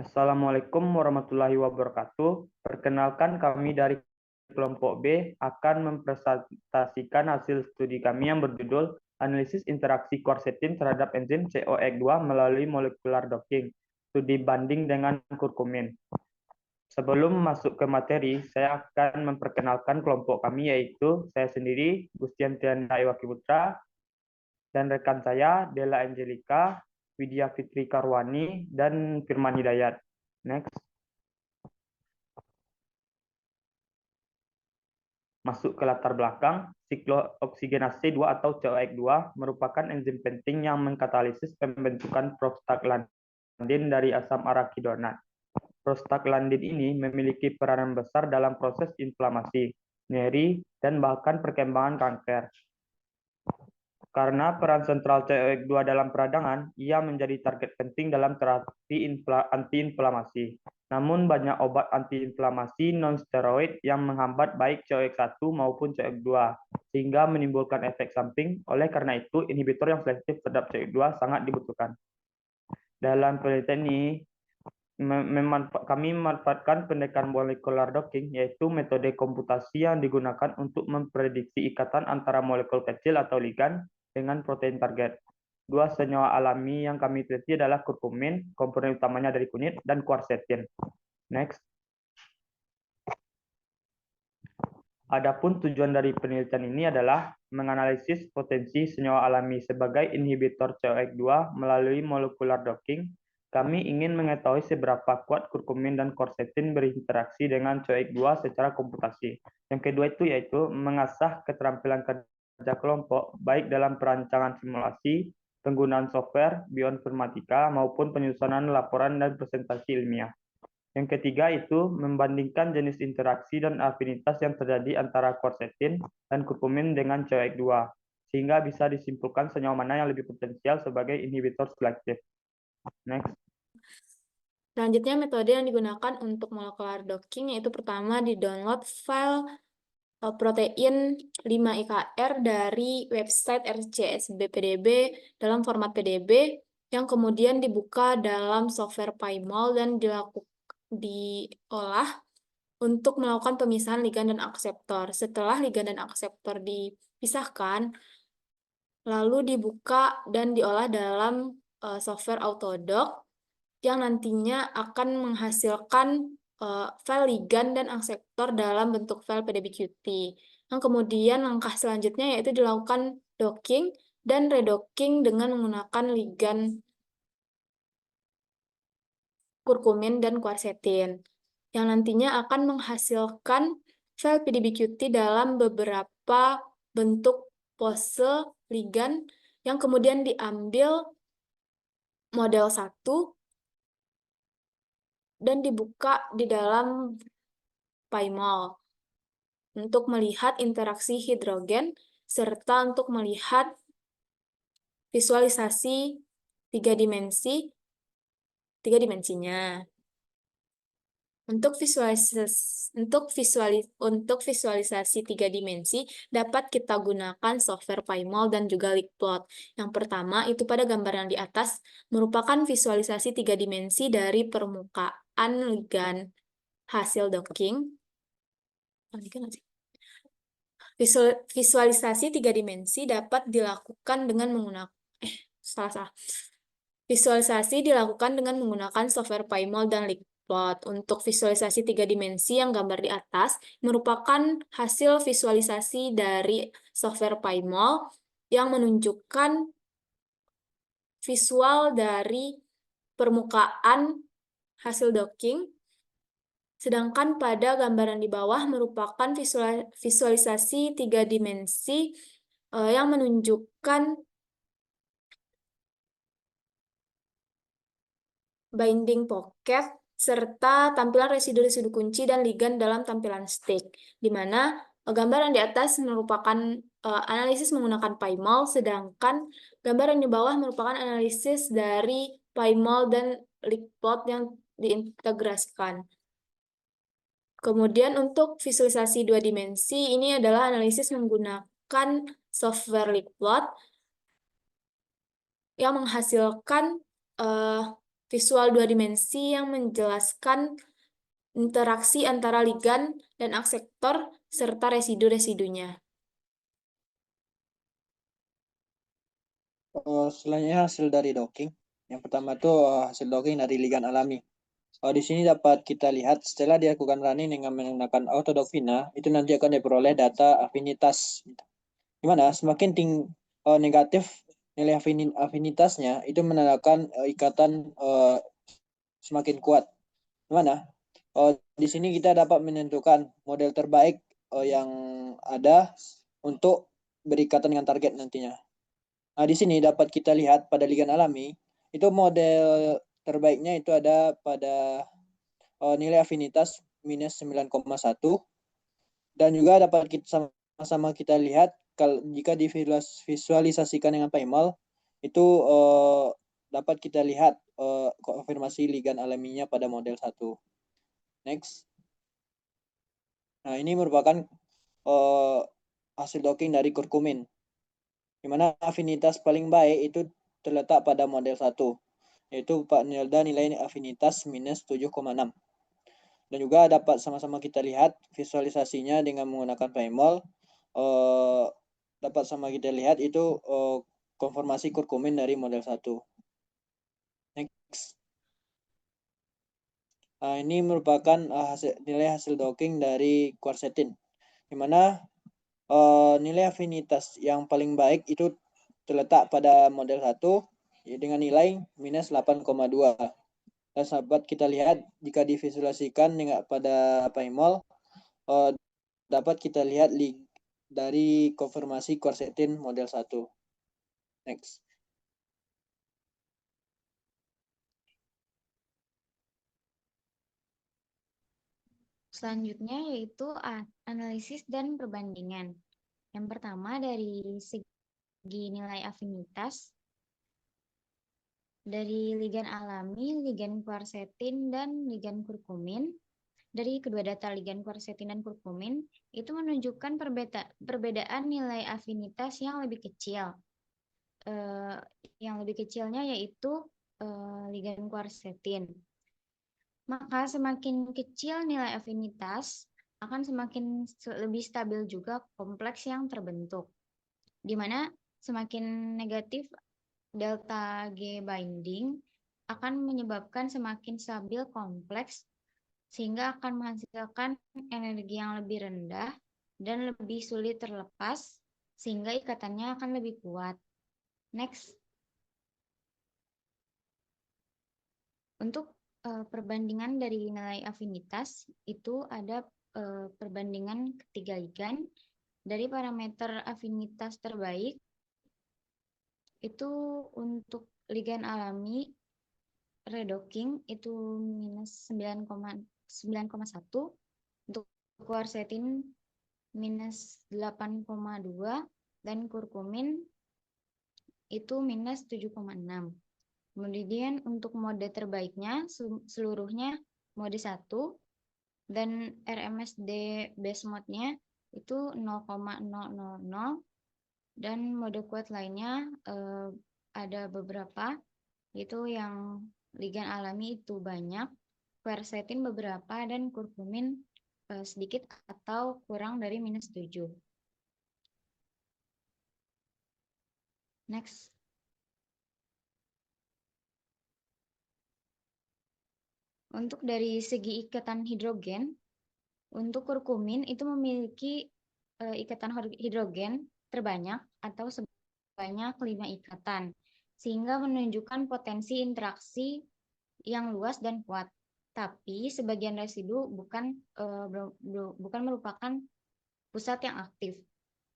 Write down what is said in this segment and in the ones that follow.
Assalamualaikum warahmatullahi wabarakatuh. Perkenalkan, kami dari kelompok B akan mempresentasikan hasil studi kami yang berjudul Analisis Interaksi Quercetin terhadap enzim COX2 melalui molekular docking, studi banding dengan kurkumin. Sebelum masuk ke materi, saya akan memperkenalkan kelompok kami, yaitu saya sendiri, Gustian Tianda Iwaki Putra, dan rekan saya, Della Angelica, Widya Fitri Karwani, dan Firman Hidayat. Next. Masuk ke latar belakang, siklooksinase 2 atau COX2 merupakan enzim penting yang mengkatalisis pembentukan prostaglandin dari asam arakidonat. Prostaglandin ini memiliki peranan besar dalam proses inflamasi, nyeri, dan bahkan perkembangan kanker. Karena peran sentral COX2 dalam peradangan, ia menjadi target penting dalam terapi antiinflamasi. Namun banyak obat antiinflamasi non-steroid yang menghambat baik COX1 maupun COX2, sehingga menimbulkan efek samping. Oleh karena itu, inhibitor yang selektif terhadap COX2 sangat dibutuhkan. Dalam penelitian ini, kami memanfaatkan pendekatan molecular docking, yaitu metode komputasi yang digunakan untuk memprediksi ikatan antara molekul kecil atau ligan dengan protein target. Dua senyawa alami yang kami teliti adalah kurkumin, komponen utamanya dari kunyit, dan quercetin. Next. Adapun tujuan dari penelitian ini adalah menganalisis potensi senyawa alami sebagai inhibitor COX2 melalui molecular docking. Kami ingin mengetahui seberapa kuat kurkumin dan quercetin berinteraksi dengan COX2 secara komputasi. Yang kedua itu yaitu mengasah keterampilan kerja kelompok, baik dalam perancangan simulasi, penggunaan software, bioinformatika, maupun penyusunan laporan dan presentasi ilmiah. Yang ketiga itu membandingkan jenis interaksi dan afinitas yang terjadi antara quercetin dan kurkumin dengan COX2, sehingga bisa disimpulkan senyawa mana yang lebih potensial sebagai inhibitor selektif. Next. Selanjutnya, metode yang digunakan untuk molecular docking yaitu pertama di-download file protein 5IKR dari website RCSB-PDB dalam format PDB yang kemudian dibuka dalam software PyMol dan diolah untuk melakukan pemisahan ligan dan akseptor. Setelah ligan dan akseptor dipisahkan, lalu dibuka dan diolah dalam software Autodoc yang nantinya akan menghasilkan file ligan dan akseptor dalam bentuk file PDB-Qt. Yang kemudian langkah selanjutnya yaitu dilakukan docking dan redocking dengan menggunakan ligan kurkumin dan quercetin, yang nantinya akan menghasilkan file PDB-Qt dalam beberapa bentuk pose ligan yang kemudian diambil model 1 dan dibuka di dalam PyMol untuk melihat interaksi hidrogen serta untuk melihat visualisasi tiga dimensinya. Untuk visualisasi tiga dimensi dapat kita gunakan software PyMol dan juga Leakplot. Yang pertama itu pada gambar yang di atas merupakan visualisasi tiga dimensi dari permukaan ligan hasil docking. Visualisasi tiga dimensi dapat dilakukan dengan menggunakan Visualisasi dilakukan dengan menggunakan software PyMol dan Leakplot. Untuk visualisasi tiga dimensi yang gambar di atas merupakan hasil visualisasi dari software PyMol yang menunjukkan visual dari permukaan hasil docking, sedangkan pada gambaran di bawah merupakan visualisasi tiga dimensi yang menunjukkan binding pocket, serta tampilan residu-residu kunci dan ligan dalam tampilan stick, di mana gambaran di atas merupakan analisis menggunakan PyMol, sedangkan gambaran di bawah merupakan analisis dari PyMol dan Leakplot yang diintegrasikan. Kemudian untuk visualisasi dua dimensi, ini adalah analisis menggunakan software Leakplot yang menghasilkan visual dua dimensi yang menjelaskan interaksi antara ligan dan akseptor serta residu-residunya. Selanjutnya hasil dari docking. Yang pertama itu hasil docking dari ligan alami. Di sini dapat kita lihat setelah dilakukan running dengan menggunakan Autodoc Vina, itu nanti akan diperoleh data afinitas. Gimana? Semakin negatif nilai afinitasnya, itu menandakan ikatan semakin kuat. Gimana? Di sini kita dapat menentukan model terbaik yang ada untuk berikatan dengan target nantinya. Nah, di sini dapat kita lihat pada ligan alami, itu model terbaiknya itu ada pada nilai afinitas minus 9,1, dan juga dapat kita sama-sama kita lihat kalau jika divisualisasikan dengan PyMol itu dapat kita lihat konfirmasi ligan alaminya pada model 1. Next. Nah, ini merupakan hasil docking dari kurkumin, di mana afinitas paling baik itu terletak pada model 1, yaitu Pak Nilda nilai afinitas minus 7,6. Dan juga dapat sama-sama kita lihat visualisasinya dengan menggunakan PyMol. Dapat sama kita lihat itu konformasi kurkumin dari model 1. Next. Ini merupakan nilai hasil docking dari quercetin, di mana nilai afinitas yang paling baik itu terletak pada model 1 dengan nilai minus 8,2. Dan sahabat kita lihat jika divisualisasikan dengan pada PyMol, dapat kita lihat dari konfirmasi quercetin model 1. Next. Selanjutnya yaitu analisis dan perbandingan. Yang pertama dari segi nilai afinitas dari ligan alami, ligan quercetin, dan ligan kurkumin. Dari kedua data ligan quercetin dan kurkumin itu menunjukkan perbedaan nilai afinitas yang lebih kecil. Yang lebih kecilnya yaitu ligan quercetin. Maka semakin kecil nilai afinitas, akan semakin lebih stabil juga kompleks yang terbentuk. Di mana semakin negatif delta G binding akan menyebabkan semakin stabil kompleks, sehingga akan menghasilkan energi yang lebih rendah dan lebih sulit terlepas, sehingga ikatannya akan lebih kuat. Next. Untuk perbandingan dari nilai afinitas itu ada perbandingan ketiga ligan dari parameter afinitas terbaik itu untuk ligan alami redocking itu minus 9,1, untuk quercetin minus 8,2, dan kurkumin itu minus 7,6. Kemudian untuk mode terbaiknya seluruhnya mode 1 dan RMSD base mode-nya itu 0,000, dan mode kuat lainnya ada beberapa, yaitu yang ligan alami itu banyak, quercetin beberapa, dan kurkumin sedikit atau kurang dari minus 7. Next. Untuk dari segi ikatan hidrogen, untuk kurkumin itu memiliki ikatan hidrogen terbanyak atau sebanyak 5 ikatan, sehingga menunjukkan potensi interaksi yang luas dan kuat. Tapi sebagian residu bukan merupakan pusat yang aktif,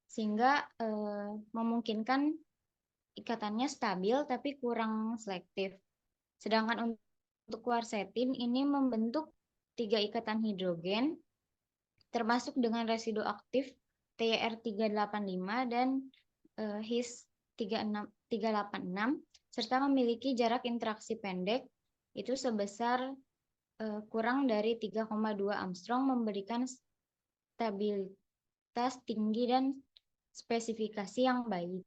sehingga memungkinkan ikatannya stabil tapi kurang selektif. Sedangkan untuk quercetin ini membentuk 3 ikatan hidrogen, termasuk dengan residu aktif TR385 dan HIS 386, serta memiliki jarak interaksi pendek itu sebesar kurang dari 3,2 Armstrong, memberikan stabilitas tinggi dan spesifikasi yang baik.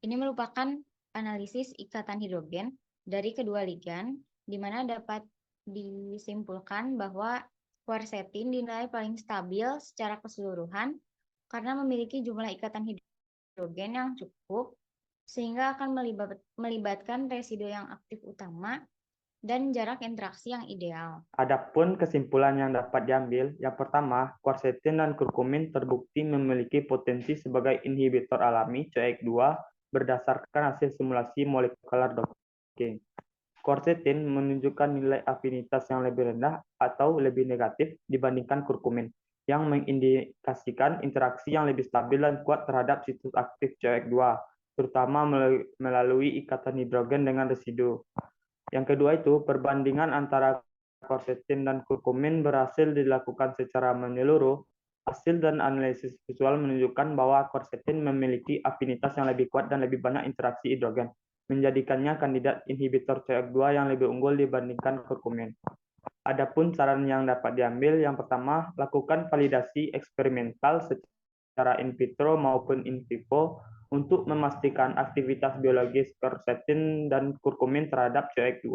Ini merupakan analisis ikatan hidrogen dari kedua ligan, di mana dapat disimpulkan bahwa quercetin dinilai paling stabil secara keseluruhan karena memiliki jumlah ikatan hidrogen yang cukup, sehingga akan melibatkan residu yang aktif utama dan jarak interaksi yang ideal. Adapun kesimpulan yang dapat diambil, yang pertama, quercetin dan kurkumin terbukti memiliki potensi sebagai inhibitor alami COX-2 berdasarkan hasil simulasi molekular docking. Quercetin menunjukkan nilai afinitas yang lebih rendah atau lebih negatif dibandingkan kurkumin, yang mengindikasikan interaksi yang lebih stabil dan kuat terhadap situs aktif COX-2, terutama melalui ikatan hidrogen dengan residu. Yang kedua itu, perbandingan antara quercetin dan kurkumin berhasil dilakukan secara menyeluruh. Hasil dan analisis visual menunjukkan bahwa quercetin memiliki afinitas yang lebih kuat dan lebih banyak interaksi hidrogen, menjadikannya kandidat inhibitor COX-2 yang lebih unggul dibandingkan kurkumin. Adapun saran yang dapat diambil, yang pertama, lakukan validasi eksperimental secara in vitro maupun in vivo untuk memastikan aktivitas biologis quercetin dan kurkumin terhadap COX-2,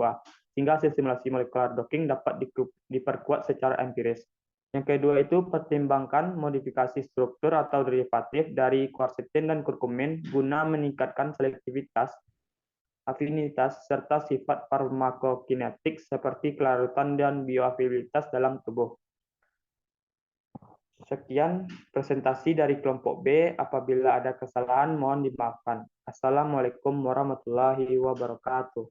sehingga hasil simulasi molekular docking dapat diperkuat secara empiris. Yang kedua itu, pertimbangkan modifikasi struktur atau derivatif dari quercetin dan kurkumin guna meningkatkan selektivitas, afinitas, serta sifat farmakokinetik seperti kelarutan dan bioavailabilitas dalam tubuh. Sekian presentasi dari kelompok B. Apabila ada kesalahan, mohon dimaafkan. Assalamualaikum warahmatullahi wabarakatuh.